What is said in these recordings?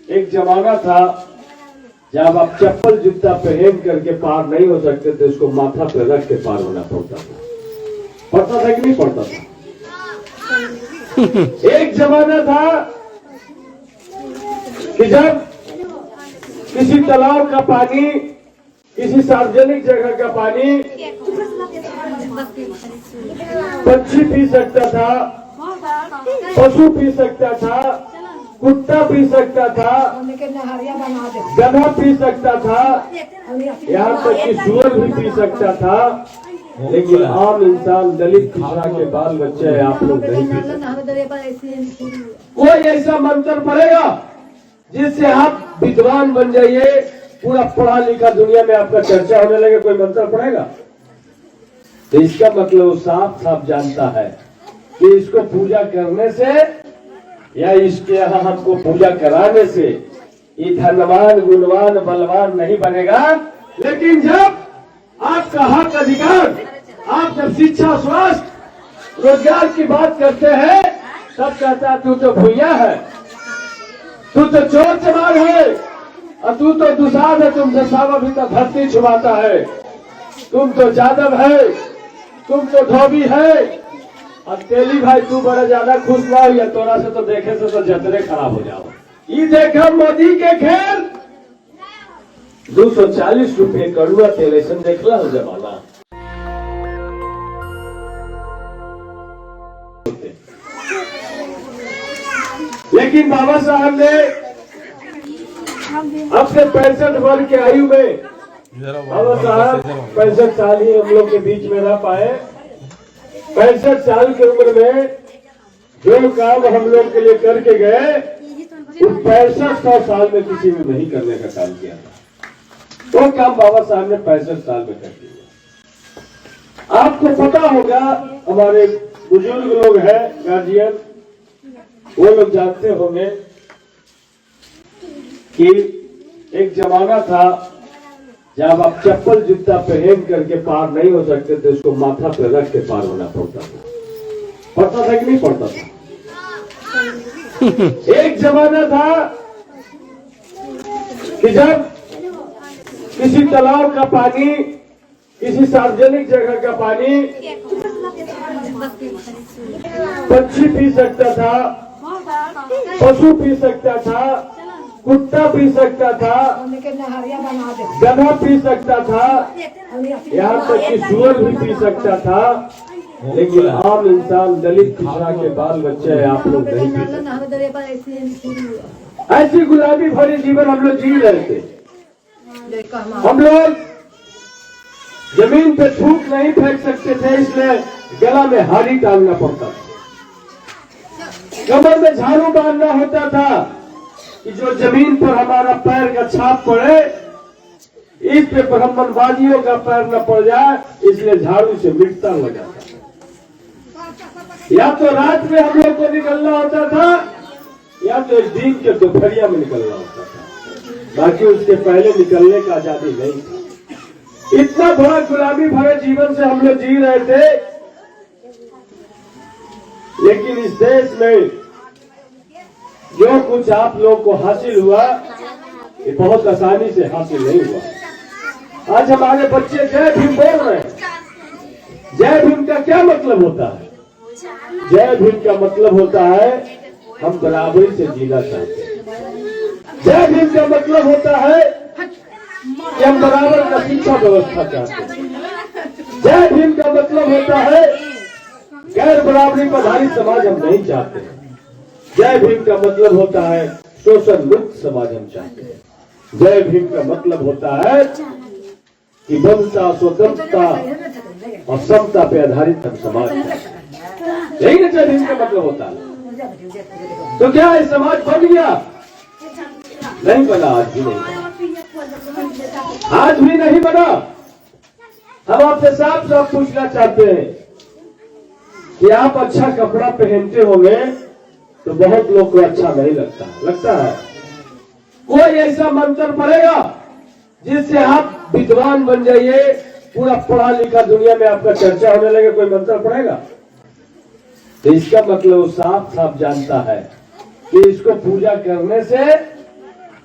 एक जमाना था जब आप चप्पल जूता पहन करके पार नहीं हो सकते थे, उसको माथा पे रख के पार होना पड़ता था। पड़ता था कि नहीं पड़ता था? एक जमाना था कि जब किसी तालाब का पानी, किसी सार्वजनिक जगह का पानी पक्षी पी सकता था, पशु पी सकता था, कुत्ता पी सकता था, गधा पी सकता था, यहाँ तक कि सूअर भी पी सकता था, लेकिन आम इंसान, दलित पिछड़ा के बाल बच्चे आप लोग नहीं पी सकते। कोई ऐसा मंत्र पड़ेगा जिससे आप विद्वान बन जाइए, पूरा पढ़ा लिखा दुनिया में आपका चर्चा होने लगे, कोई मंत्र पड़ेगा? तो इसका मतलब साफ साफ जानता है कि इसको पूजा करने से या इसके यहाँ हमको पूजा कराने से ये धनवान, गुणवान, बलवान नहीं बनेगा। लेकिन जब आपका हक अधिकार, आप जब शिक्षा, स्वास्थ्य, रोजगार की बात करते हैं, तब कहता है तू तो भूया है, तू तो चोर चमार है, और तू तो दुसाध है, तुमसे सावा भी तो धरती छुपाता है, तुम तो जादव है, तुम तो धोबी है। और तेली भाई तू बड़ा ज्यादा खुश ना या तोरा से तो देखे से तो जतरे खराब हो जाओ। ये देखा मोदी के खेल, 240 रुपये कड़ुआ तेल ऐसा देखला हो जमाना। लेकिन बाबा साहब ने अपने 65 वर्ष की आयु में, बाबा साहब 65 साल ही हम लोग के बीच में रह पाए। 65 साल की उम्र में जो काम हम लोग के लिए करके गए, उस 6500 साल में किसी ने नहीं करने का काम किया था। वो काम बाबा साहब ने 65 साल में कर दिया। आपको पता होगा, हमारे बुजुर्ग लोग हैं, गार्जियन, वो लोग जानते होंगे कि एक जमाना था जब आप चप्पल जूता पहन करके पार नहीं हो सकते थे, उसको माथा पे रख के पार होना पड़ता था। पड़ता था कि नहीं पड़ता था? एक जमाना था कि जब किसी तालाब का पानी, किसी सार्वजनिक जगह का पानी पक्षी पी सकता था, पशु पी सकता था, कुत्ता पी सकता था, गधा पी सकता था, यहाँ तक कि सूअर भी पी सकता था, लेकिन आम इंसान, दलित पिछड़ा के बाल बच्चे आप लोग नहीं पी सकते। ऐसी गुलाबी भरी जीवन हम लोग जी रहे थे। हम लोग जमीन पे थूक नहीं फेंक सकते थे, इसलिए गला में हारी टांगना पड़ता था, कमर में झाड़ू बांधना होता था कि जो जमीन पर हमारा पैर का छाप पड़े, इस पे ब्राह्मणवादियों का पैर न पड़ जाए, इसलिए झाड़ू से मिटता हो जाता। या तो रात में हम लोग को निकलना होता था, या तो दिन के दोपहरिया में निकलना होता था, बाकी उसके पहले निकलने का आजादी नहीं थी। इतना बड़ा गुलामी भरे जीवन से हम लोग जी रहे थे। लेकिन इस देश में जो कुछ आप लोग को हासिल हुआ, ये बहुत आसानी से हासिल नहीं हुआ। आज हमारे बच्चे जय भीम बोल रहे हैं। जय भीम का क्या मतलब होता है? जय भीम का मतलब होता है हम बराबरी से जीना चाहते हैं। जय भीम का मतलब होता है कि हम बराबर का शिक्षा व्यवस्था चाहते हैं। जय भीम का मतलब होता है गैर बराबरी पर आधारित समाज हम नहीं चाहते। जय भीम का मतलब होता है शोषण मुक्त समाज हम चाहते हैं। जय भीम का मतलब होता है कि ममता, स्वतंत्रता और समता पे आधारित हम समाज, यही ना जय भीम का मतलब होता है। तो क्या ये समाज बन गया? नहीं बना, आज भी नहीं बना, आज भी नहीं बना। हम आपसे साफ साफ पूछना चाहते हैं कि आप अच्छा कपड़ा पहनते होंगे तो बहुत लोग को अच्छा नहीं लगता है। कोई ऐसा मंत्र पड़ेगा जिससे आप विद्वान बन जाइए, पूरा पढ़ा लिखा दुनिया में आपका चर्चा होने लगे, कोई मंत्र पड़ेगा? तो इसका मतलब वो साफ साफ जानता है कि इसको पूजा करने से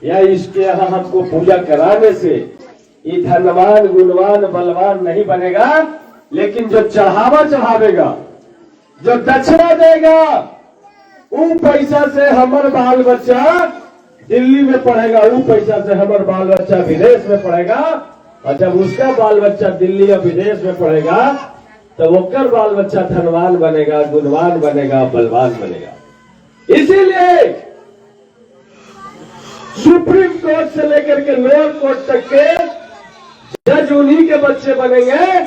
या इसके यहाँ हमको पूजा कराने से ये धनवान गुणवान बलवान नहीं बनेगा, लेकिन जो चढ़ावा चढ़ावेगा, जो दक्षिणा देगा, उन पैसा से हमार बाल बच्चा दिल्ली में पढ़ेगा, उन पैसा से हमार बाल बच्चा विदेश में पढ़ेगा। और जब उसका बाल बच्चा दिल्ली और विदेश में पढ़ेगा तो ओकर बाल बच्चा धनवान बनेगा, गुणवान बनेगा, बलवान बनेगा। इसीलिए सुप्रीम कोर्ट से लेकर के लोअर कोर्ट तक के जज उन्हीं के बच्चे बनेंगे।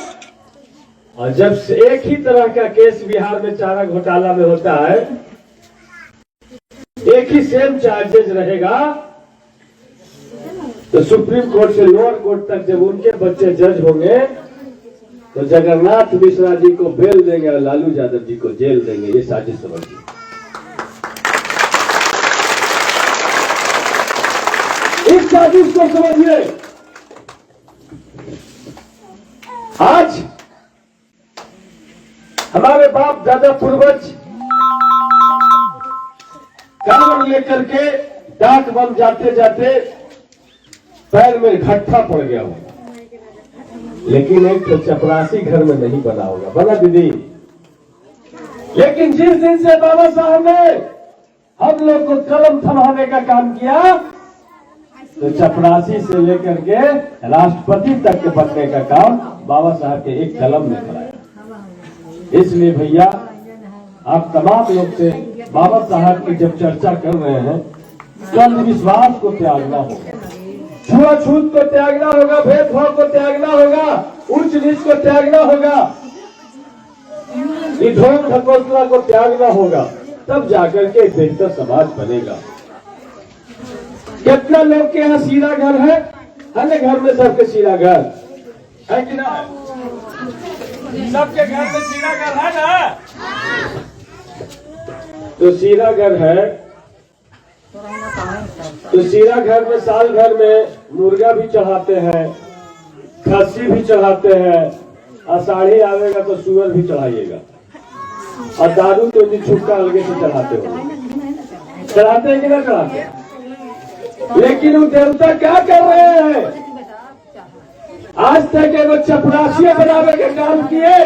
और जब से एक ही तरह का केस बिहार में चारा घोटाला में होता है, एक ही सेम चार्जेस रहेगा, तो सुप्रीम कोर्ट से लोअर कोर्ट तक जब उनके बच्चे जज होंगे तो जगन्नाथ मिश्रा जी को बेल देंगे और लालू यादव जी को जेल देंगे। ये साजिश समझिए। इस साजिश को समझिए। आज हमारे बाप दादा पूर्वज कांवर लेकर के डाक बम जाते जाते पैर में घट्ठा पड़ गया होगा, लेकिन एक तो चपरासी घर में नहीं बना होगा। बना दीदी? लेकिन जिस दिन से बाबा साहब ने हम लोग को कलम थमाने का काम किया, तो चपरासी से लेकर के राष्ट्रपति तक के बनने का काम बाबा साहब के एक कलम ने कराया। इसलिए भैया, आप तमाम लोग से बाबा साहब की जब चर्चा कर रहे हैं, तो अंधविश्वास को त्यागना होगा, छुआछूत को त्यागना होगा, भेदभाव को त्यागना होगा, उच्च नीच को त्यागना होगा, ढोंग ढकोसला को त्यागना होगा, तब जाकर के बेहतर समाज बनेगा। कितना लोग के यहाँ सीरा घर है ना? घर में सबके सीरा घर है कि ना? सबके घर में सीरा घर है ना? तो सीरा घर है, तो सीरा घर में साल भर में मुर्गा भी चढ़ाते हैं, खस्सी भी चढ़ाते हैं, आषाढ़ी आवेगा तो सुअर भी चढ़ाइएगा, और दारू तो जी छुटका अलगे से चढ़ाते हो। चढ़ाते हैं कि ना चढ़ाते? लेकिन वो देवता क्या कर रहे हैं? आज तक एगो चपरासी बनावे के काम किए।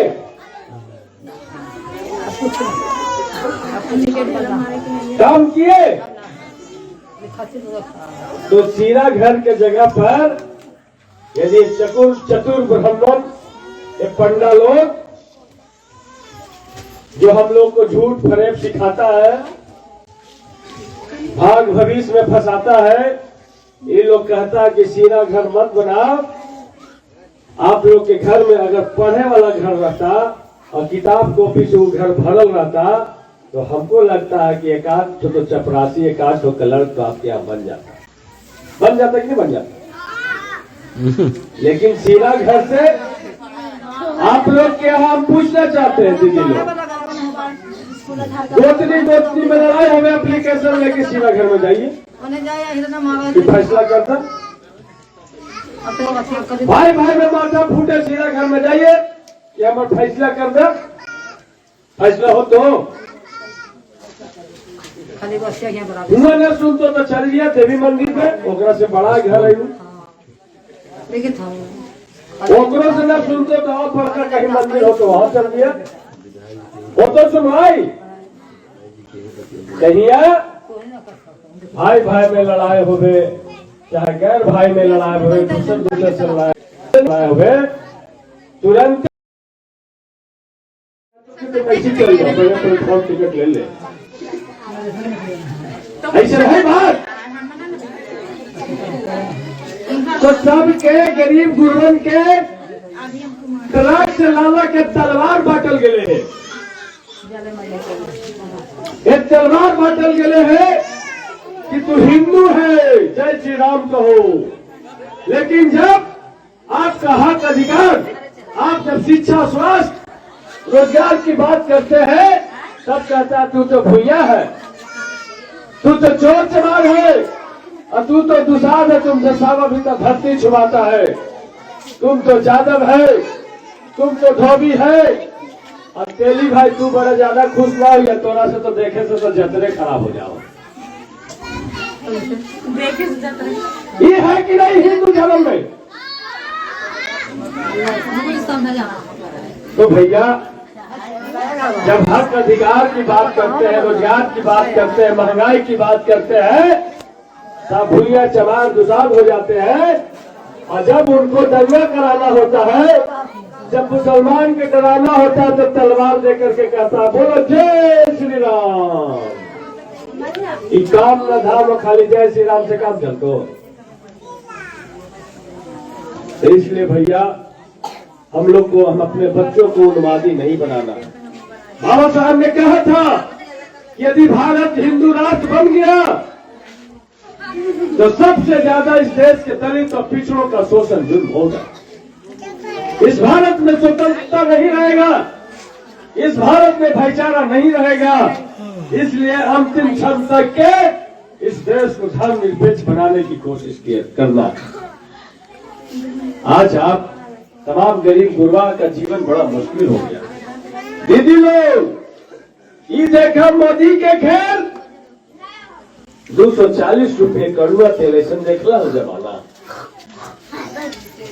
काम किए तो सीरा घर के जगह पर यदि चतुर ब्राह्मण, पंडा लोग जो हम लोग को झूठ फरेब सिखाता है, भाग भविष्य में फंसाता है, ये लोग कहता है कि सीरा घर मत बनाओ। आप लोग के घर में अगर पढ़ने वाला घर रहता और किताब कॉपी से वो घर भरल रहता, तो हमको लगता है कि एकाध तो चपरासी, एकाध तो क्लर्क तो आपके यहाँ बन जाता कि नहीं बन जाता? लेकिन सीरा घर से आप लोग के यहाँ हम पूछना चाहते हैं, दीदी लोग, गोतनी में लड़ाई हमें एप्लीकेशन लेके सीरा घर में जाइए कि फैसला करता। भाई में माथा फूटे, सीरा घर में जाइए कि हम फैसला कर दे। फैसला हो तो न सुनते तो चल गया देवी मंदिर में, ओकरा से बड़ा घर है, ओकरों से न सुनते तो और बड़का कहीं मंदिर हो तो वहां चल गया। वो तो सुन भाई, कहिया भाई में लड़ाई होवे, चाहे गैर भाई में लड़ाई होवे, दूसरे से लड़ाई होवे, तुरंत कैसी चल जाओ, टिकट ले ले, ऐसे है बात। तो सबके गरीब गुरबन के ट्रक से लाला के तलवार बांटल गए है, एक तलवार बांटल गए है कि तू हिंदू है, जय श्री राम कहो। लेकिन जब आपका हक अधिकार, आप जब शिक्षा, स्वास्थ्य, रोजगार की बात करते हैं, तब कहता तू तो भूया है, तू तो चोर चमार है, और तू तो दुसाध है, तुमसे सावा भी तो धरती छुपाता है, तुम तो जादव है, तुम तो धोबी है। और तेली भाई तू बड़ा ज्यादा खुश ना हो, तोरा से तो देखे से तो जतरे खराब हो जाओ। ये है कि नहीं हिंदू धर्म में? तो भैया जब हक अधिकार की बात करते हैं, रोजगार की बात करते हैं, महंगाई की बात करते हैं, तब भूलिया चमार दुसाद हो जाते हैं। और जब उनको दंगा कराना होता है, जब मुसलमान के डराना होता है, तो तलवार देकर के कहता है बोलो जय श्री राम। ये काम न धाम खाली जय श्री राम से काम चलतो। तो इसलिए भैया हम लोग को, हम अपने बच्चों को उन्मादी नहीं बनाना। बाबा साहब ने कहा था कि यदि भारत हिंदू राष्ट्र बन गया तो सबसे ज्यादा इस देश के दलित और पिछड़ों का शोषण जुर्म होगा। इस भारत में स्वतंत्रता नहीं रहेगा, इस भारत में भाईचारा नहीं रहेगा। इसलिए अंतिम क्षण तक के इस देश को धर्मनिरपेक्ष बनाने की कोशिश करना। आज आप तमाम गरीब गुरबा का जीवन बड़ा मुश्किल हो गया। दीदी लोग, ये देखा मोदी के घेर 240 रुपये कड़ुआ तेल, ऐसा देखला हो जमाना,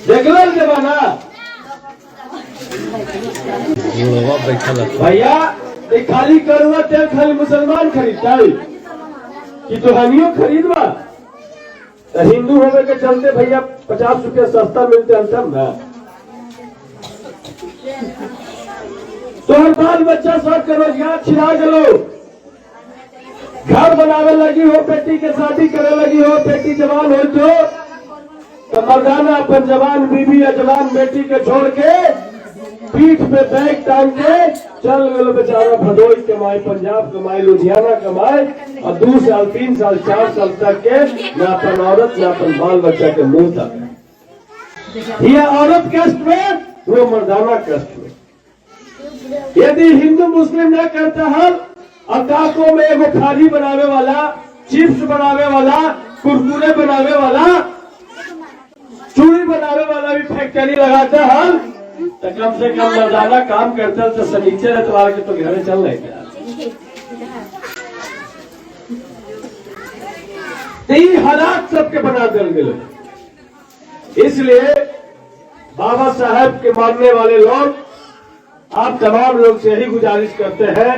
देखला जमाना भैया। खाली कड़ुआ तेल खाली मुसलमान खरीदता है कि तो हमियों खरीदवा? तो हिंदू होने के चलते भैया 50 रुपया सस्ता मिलते अंतर ना। तो हर बाल बच्चा सबके रोजगार छिड़ा गलो, घर बनावे लगी हो, बेटी के शादी करे लगी हो, बेटी जवान हो तो मर्दाना अपन जवान बीबी या जवान बेटी के छोड़ के पीठ पे बैग टांग के चल गलो बेचारा भदोई कमाए, पंजाब कमाए, लुधियाना कमाए, और 2 साल 3 साल 4 साल तक के न अपन औरत न अपन बाल बच्चा के मुंह तक। ये औरत कष्ट में, वो मर्दाना कष्ट में। यदि हिंदू मुस्लिम न करता है, अकाकों में एगो खारी बनावे वाला, चिप्स बनावे वाला, कुरकुरे बनावे वाला, चूड़ी बनावे वाला भी फैक्ट्री लगाता है, तो कम से कम मर्दाना काम करता है। तो शनिचर एतवार के तो घरे चल रहे क्या? यही हालात सबके बना दल गए। इसलिए बाबा साहब के मानने वाले लोग, आप तमाम लोग से यही गुजारिश करते हैं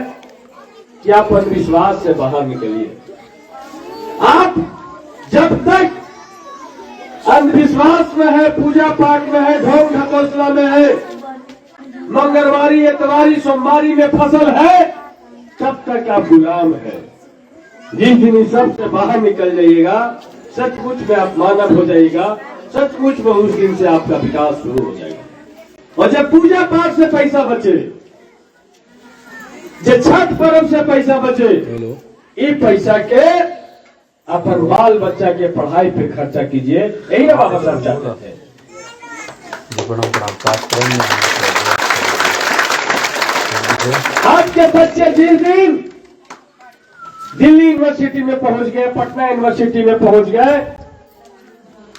कि आप अंधविश्वास से बाहर निकलिए। आप जब तक अंधविश्वास में है, पूजा पाठ में है, ढोंग ढकोसला में है, मंगलवारी एतवारी सोमवारी में फसल है, तब तक आप गुलाम है। जिस दिन इस सब से बाहर निकल जाइएगा, सचमुच में आप मानव हो जाइएगा, सचमुच में उस दिन से आपका विकास शुरू हो जाएगा। और जब पूजा पाठ से पैसा बचे, जब छठ पर्व से पैसा बचे, ये पैसा के अपन बाल बच्चा के पढ़ाई पे खर्चा कीजिए। यही ना बाबा साहब चाहते थे। आज के बच्चे जिस दिन दिल्ली यूनिवर्सिटी में पहुंच गए, पटना यूनिवर्सिटी में पहुंच गए,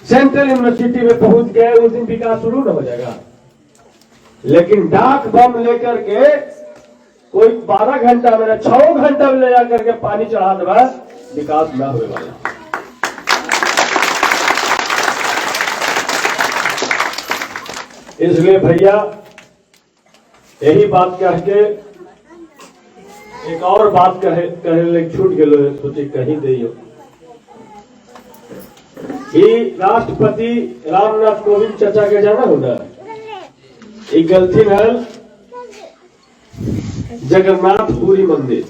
सेंट्रल यूनिवर्सिटी में पहुंच गए, उस दिन विकास शुरू न हो जाएगा। लेकिन डाक बम लेकर के कोई 12 घंटा में 6 घंटा में ले जाकर के पानी चढ़ा देगा, विकास न होने वाला। इसलिए भैया यही बात कह के एक और बात कहे छूट गए, सोचे कहीं दियो। ये राष्ट्रपति रामनाथ कोविंद चाचा के जाना होगा, एक गलती है जगन्नाथपुरी मंदिर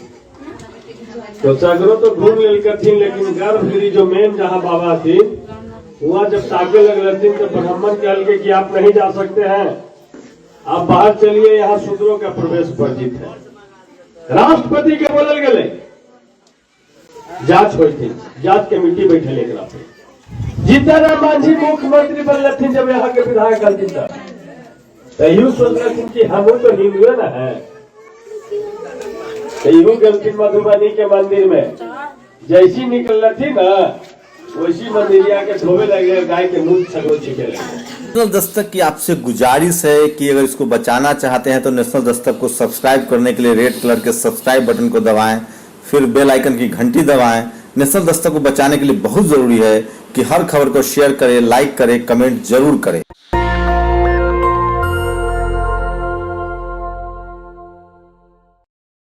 तो सगरों तो घूम लेकिन गर्भगिरी जो मेन जहाँ बाबा थी, वहाँ जब ताके लग तो ब्राह्मण कह के कि आप नहीं जा सकते हैं, आप बाहर चलिए, यहाँ शूद्रों का प्रवेश वर्जित है। राष्ट्रपति के बोलल गए, जांच हुई थी, जांच कमेटी बैठे एकरा पे, जीतन राम मांझी मुख्यमंत्री बनल जब यहाँ के विधायक गलती था, तो सोच रहे कि हम तो हिंदू न है, तो गलती मधुबनी के मंदिर में जैसी निकल थी ना, वैसी मंदिरिया के धोबे लगे, गाय के मुंह छगो छिके लगे। नेशनल दस्तक की आपसे गुजारिश है कि अगर इसको बचाना चाहते हैं तो नेशनल दस्तक को सब्सक्राइब करने के लिए रेड कलर के सब्सक्राइब बटन को दबाएं, फिर बेल आइकन की घंटी दबाएं नेशनल दस्तक को बचाने के लिए बहुत जरूरी है कि हर खबर को शेयर करें, लाइक करें, कमेंट जरूर करें।